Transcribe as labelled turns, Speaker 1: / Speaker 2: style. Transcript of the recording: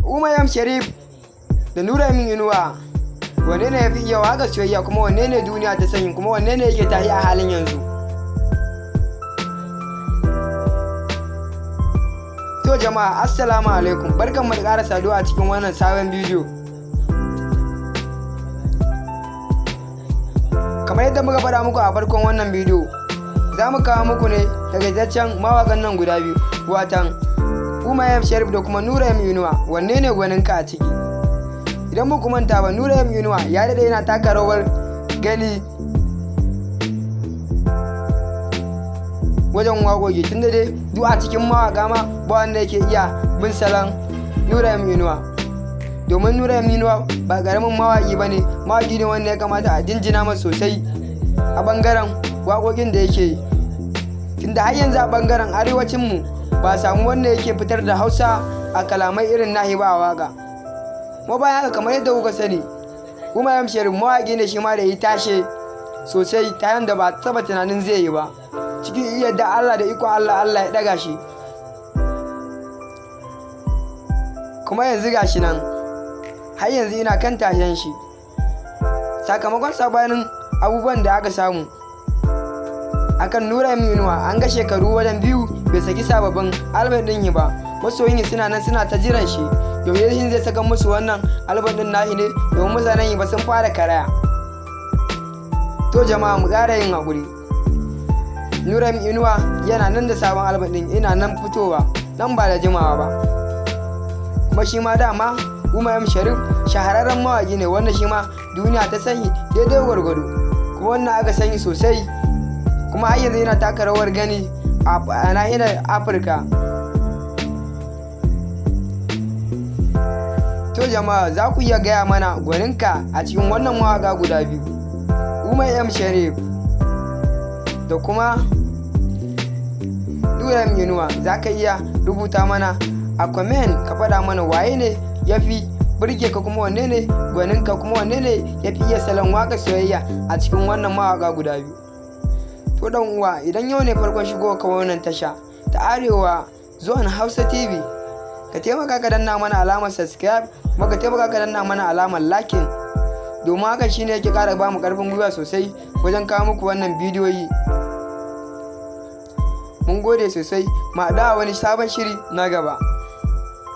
Speaker 1: Umar M Sharif da Nura M Inuwa, wanne ne ya fi iya waƙar soyayya, kuma wanne ne duniya ta sani, kuma wanne ne yake tahi a halin yanzu? To jama'a, assalamu alaikum, barkanmu da ƙara saduwa a cikin wannan sabon bidiyo. Kamar yadda muka faɗa muku a farkon wannan bidiyo, za mu kawo muku ne takaitaccen mawaƙan nan guda biyu, watan Umar M Sharif da kuma Nura M Inuwa, wanne ne gwaninka a ciki? Idan muku manta ba, Nura M Inuwa ya daɗe yana taka rawar gani wajen waƙoƙi, tun da dai duk a cikin mawaƙa ma ba wanda yake iya bin salon Nura M Inuwa. Domin Nura M Inuwa ba ƙaramin mawaƙi ba ne, mawaƙi ne wanda ya kamata a jinjina masa sosai a ɓangaren waƙoƙin da yake yi. Tunda har yanzu a ɓangaren arewacinmu ba samu wanda yake fitar da Hausa a kalamai irin nahi ba a waƙa. Kuma bayan haka, kamar yadda kuka sani, Umar M Sharif mawaƙi ne shi ma da ya tashe sosai ta yanda ba taɓa tunanin zai yi ba. Cikin iya da Allah da ikon Allah ya ɗaga shi. Kuma yanzu gashi nan, har yanzu ina kan tashen shi. Sakamakon sabanin abubuwan da aka samu akan Nura M Inuwa, an ga shekaru wajen 2 bai saki sababbin album ɗin ba. Masoyin suna nan suna ta jiran shi, yaushe zai saka musu wannan album ɗin nahi ne, domin mutanen ba sun fara karaya. To jama'a, mu ƙara yin haƙuri. Nura M Inuwa yana nan da sabon album ɗin, ina nan fitowa nan ba da jimawa ba. Kuma shi ma dama Umar M Sharif shahararren mawaƙi ne wanda shi ma duniya ta sani daidai gwargwado, kuma wannan aka sani sosai, kuma har yanzu yana taka rawar gani a nahiyar Afirka. To jama'a, za ku iya gaya mana gwaninka a cikin wannan mawaƙa guda biyu, Umar M Sharif da kuma Nura M Inuwa? Za ka iya rubuta mana a comment ka faɗa mana waye ne ya fi burge ka, kuma wanne ne gwaninka, kuma wanne ne ya fi iya salon waƙar soyayya a cikin wannan mawaƙa guda biyu. To dan uwa, idan yau ne farkon shigo ka wannan tasha ta Arewa Zone Hausa TV, ka taimaka ka danna mana alamar subscribe, kuma ka taimaka ka danna mana alamar liking, domin haka shine yake ƙara ba mu ƙarfin gwiwa sosai wajen kawo muku wannan bidiyoyi. Mun gode sosai, mu haɗu a wani sabon shiri na gaba.